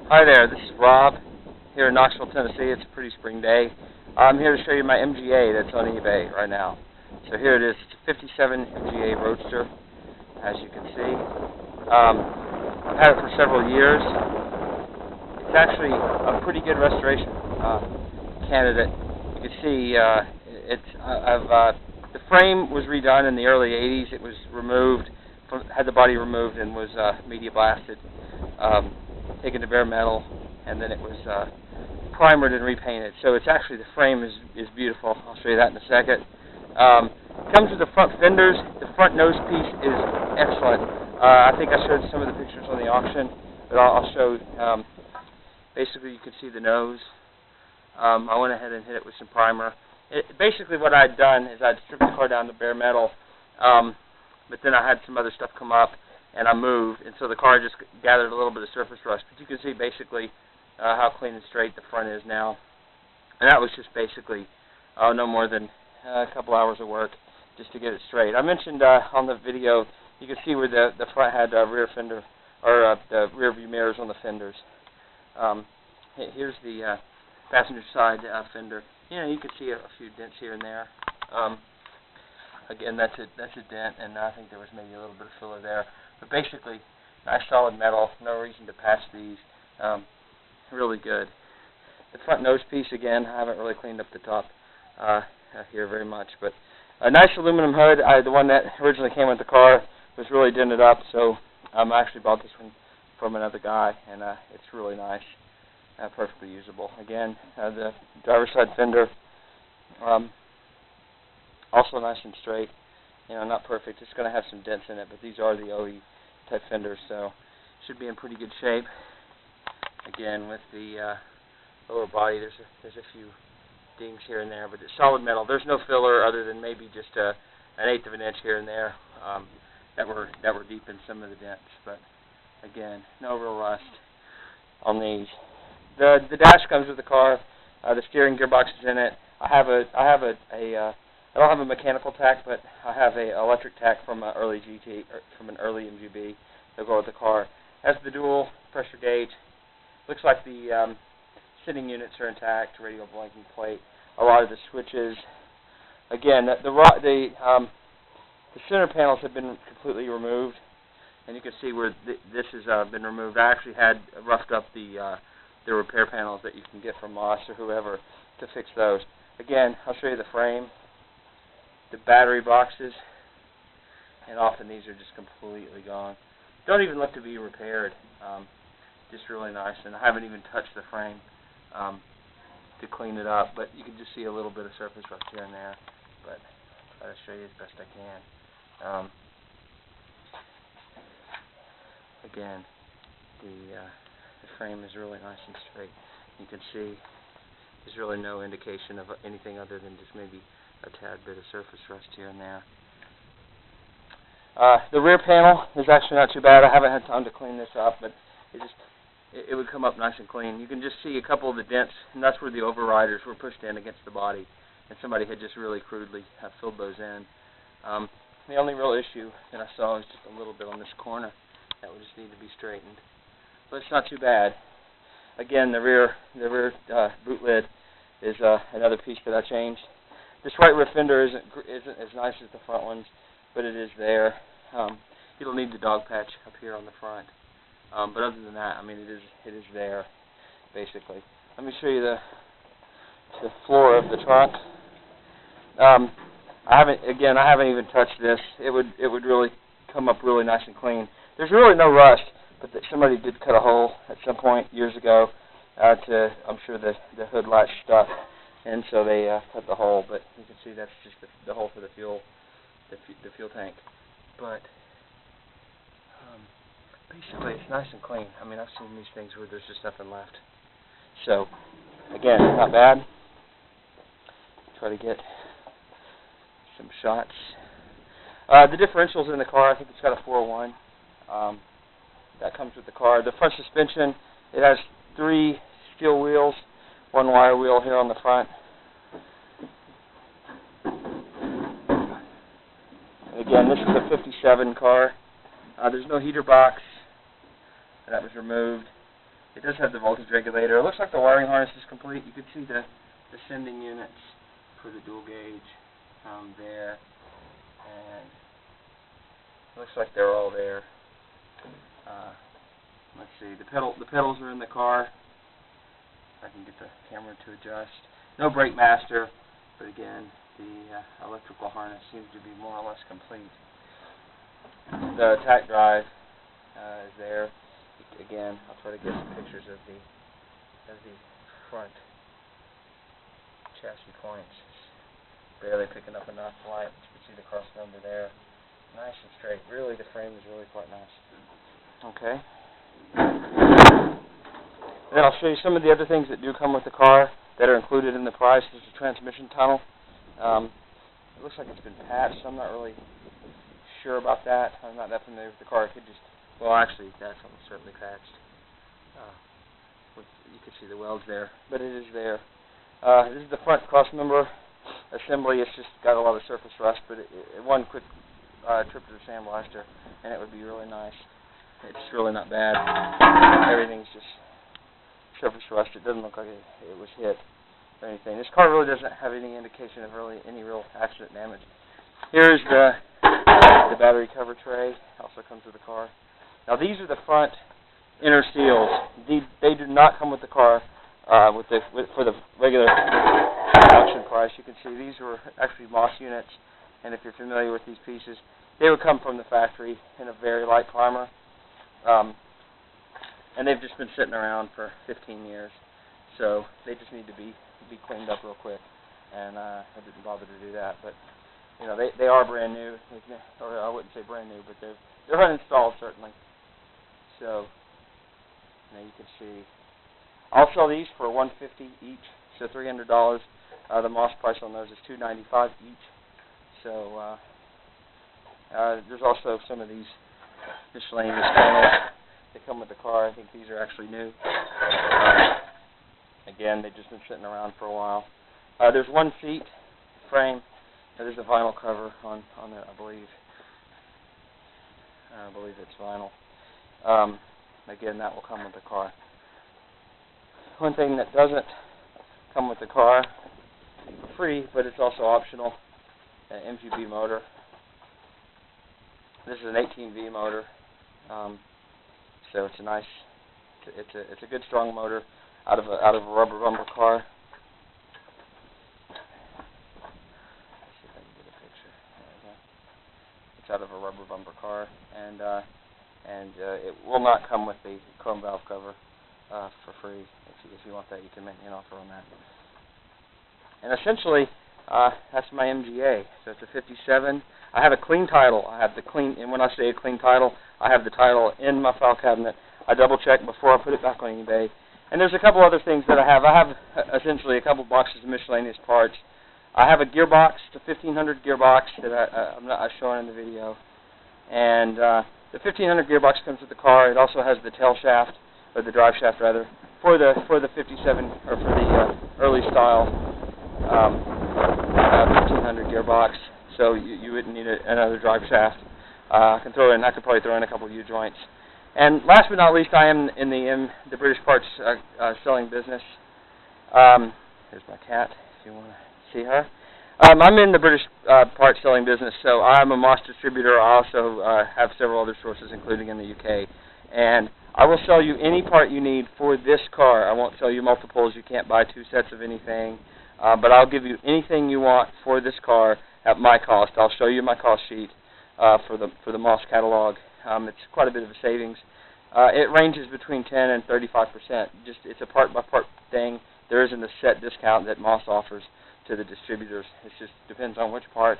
Hi there, this is Rob here in Knoxville, Tennessee. It's a pretty spring day. I'm here to show you my MGA that's on eBay right now. So here it is, it's a 57 MGA Roadster, as you can see. I've had it for several years. It's actually a pretty good restoration candidate. You can see the frame was redone in the early 80s. It was removed, had the body removed and was media blasted. Taken to bare metal, and then it was primered and repainted. So it's actually, the frame is beautiful. I'll show you that in a second. Comes with the front fenders. The front nose piece is excellent. I think I showed some of the pictures on the auction, but I'll show. Basically, you can see the nose. I went ahead and hit it with some primer. Basically, what I'd done is I'd stripped the car down to bare metal, but then I had some other stuff come up, and I moved, and so the car just gathered a little bit of surface rust. But you can see basically how clean and straight the front is now. And that was just basically no more than a couple hours of work just to get it straight. I mentioned on the video, you can see where the front had rear fender, or the rear view mirrors on the fenders. Here's the passenger side fender. You can see a few dents here and there. Again, that's a dent, and I think there was maybe a little bit of filler there. But basically, nice solid metal, no reason to patch these. Really good. The front nose piece, again, I haven't really cleaned up the top here very much. But a nice aluminum hood. The one that originally came with the car was really dented up, so I actually bought this one from another guy, and it's really nice. Perfectly usable. Again, the driver's side fender, also nice and straight. Not perfect. It's going to have some dents in it, but these are the OE type fenders, so should be in pretty good shape. Again, with the lower body, there's a few dings here and there, but it's solid metal. There's no filler other than maybe just an 1/8 of an inch here and there that were deep in some of the dents. But again, no real rust on these. The dash comes with the car. The steering gearbox is in it. I don't have a mechanical tack, but I have an electric tack from an early GT, or from an early MGB. They'll go with the car. Has the dual pressure gauge. Looks like the sitting units are intact. Radio blanking plate. A lot of the switches. Again, the center panels have been completely removed, and you can see where this has been removed. I actually had roughed up the repair panels that you can get from Moss or whoever to fix those. Again, I'll show you the frame, the battery boxes, and often these are just completely gone. Don't even look to be repaired. Just really nice, and I haven't even touched the frame to clean it up, but you can just see a little bit of surface rust here and there, but I'll try to show you as best I can. Again, the frame is really nice and straight. You can see there's really no indication of anything other than just maybe a tad bit of surface rust here and there. The rear panel is actually not too bad. I haven't had time to clean this up, but it would come up nice and clean. You can just see a couple of the dents, and that's where the overriders were pushed in against the body, and somebody had just really crudely filled those in. The only real issue that I saw is just a little bit on this corner that would just need to be straightened. But it's not too bad. Again, the rear boot lid is another piece that I changed. This right rear fender isn't as nice as the front ones, but it is there. You'll need the dog patch up here on the front. But other than that, I mean, it is there, basically. Let me show you the floor of the trunk. I haven't even touched this. It would really come up really nice and clean. There's really no rust, but somebody did cut a hole at some point years ago I'm sure the hood latch stuck, and so they cut the hole. But you can see that's just the hole for the fuel tank. But basically, it's nice and clean. I mean, I've seen these things where there's just nothing left. So again, not bad. Try to get some shots. The differential's in the car. I think it's got a 401. That comes with the car. The front suspension, it has 3 steel wheels, 1 wire wheel here on the front. And again, this is a 57 car. There's no heater box. That was removed. It does have the voltage regulator. It looks like the wiring harness is complete. You can see the sending units for the dual gauge there, and it looks like they're all there. Let's see, the pedals are in the car. If I can get the camera to adjust. No brake master, but again, the electrical harness seems to be more or less complete. The tack drive is there. Again, I'll try to get some pictures of the front chassis points. It's barely picking up enough light. You can see the cross member there. Nice and straight. Really, the frame is really quite nice. Okay. Then I'll show you some of the other things that do come with the car that are included in the price. There's a transmission tunnel. It looks like it's been patched. I'm not really sure about that. I'm not that familiar with the car. It could just, well, actually, that's almost certainly patched. You can see the welds there, but it is there. This is the front cross member assembly. It's just got a lot of surface rust, but one quick trip to the sandblaster, and it would be really nice. It's really not bad. Everything's just surface rust. It doesn't look like it was hit or anything. This car really doesn't have any indication of really any real accident damage. Here's the battery cover tray. Also comes with the car. Now these are the front inner seals. They do not come with the car for the regular production price. You can see these were actually Moss units, and if you're familiar with these pieces, they would come from the factory in a very light primer. And they've just been sitting around for 15 years, so they just need to be cleaned up real quick, and I didn't bother to do that. But you know, they are brand new, or I wouldn't say brand new, but they're uninstalled certainly. So now you can see. I'll sell these for $150 each, so $300. The Moss price on those is $295 each. So there's also some of these miscellaneous panels that come with the car. I think these are actually new. Again, they've just been sitting around for a while. There's one seat frame. There's a vinyl cover on it, I believe. I believe it's vinyl. Again, that will come with the car. One thing that doesn't come with the car, free, but it's also optional, an MGB motor. This is an 18V motor. So it's a nice, it's a good strong motor out of a rubber bumper car. Let's see if I can get a picture. There we go. It's out of a rubber bumper car, and it will not come with the chrome valve cover for free. If you want that, you can make me an offer on that. And essentially, that's my MGA. So it's a 57. I have a clean title. I have the clean, and when I say a clean title, I have the title in my file cabinet. I double check before I put it back on eBay. And there's a couple other things that I have. I have essentially a couple boxes of miscellaneous parts. I have a gearbox, the 1500 gearbox that I'm not showing in the video. And the 1500 gearbox comes with the car. It also has the tail shaft, or the drive shaft rather, for the 57 or for the early style 1500 gearbox. So you wouldn't need another drive shaft. I could probably throw in a couple of U-joints. And last but not least, I am in the British parts selling business. Here's my cat, if you want to see her. I'm in the British parts selling business, so I'm a Moss distributor. I also have several other sources, including in the UK. And I will sell you any part you need for this car. I won't sell you multiples. You can't buy two sets of anything. But I'll give you anything you want for this car at my cost. I'll show you my cost sheet for the Moss catalog. It's quite a bit of a savings. It ranges between 10 and 35%. It's a part-by-part thing. There isn't a set discount that Moss offers to the distributors. It just depends on which part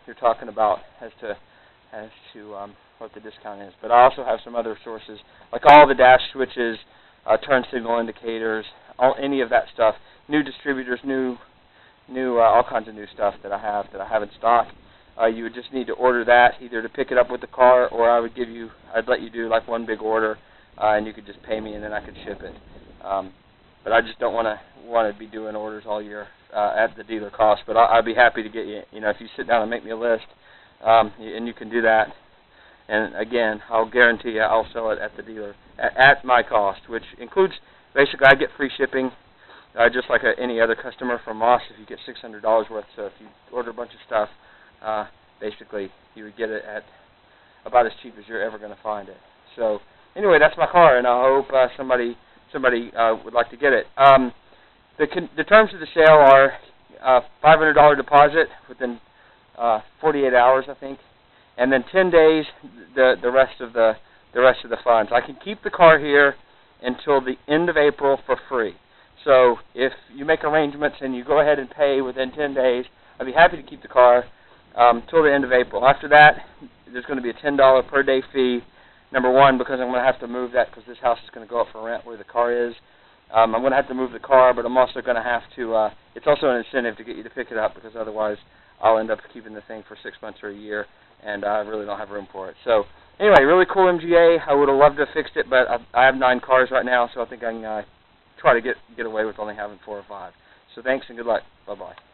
you're talking about as to what the discount is. But I also have some other sources, like all the dash switches, turn signal indicators, any of that stuff. New distributors, all kinds of new stuff that I have in stock. You would just need to order that, either to pick it up with the car, or I'd let you do like one big order, and you could just pay me, and then I could ship it. But I just don't want to be doing orders all year at the dealer cost. But I'd be happy to get you. If you sit down and make me a list, and you can do that. And again, I'll guarantee you I'll sell it at the dealer at my cost, which includes, basically, I get free shipping, just like any other customer from us. If you get $600 worth, so if you order a bunch of stuff, basically, you would get it at about as cheap as you're ever going to find it. So, anyway, that's my car, and I hope somebody would like to get it. The terms of the sale are $500 deposit within 48 hours, I think, and then 10 days the rest of the funds. I can keep the car here until the end of April for free. So if you make arrangements and you go ahead and pay within 10 days, I'd be happy to keep the car till the end of April. After that, there's going to be a $10 per day fee. Number one, because I'm going to have to move that because this house is going to go up for rent where the car is. I'm going to have to move the car, but I'm also going to have to, it's also an incentive to get you to pick it up, because otherwise I'll end up keeping the thing for 6 months or a year, and I really don't have room for it. So anyway, really cool MGA. I would have loved to have fixed it, but I have 9 cars right now, so I think I can try to get away with only having 4 or 5. So thanks and good luck. Bye-bye.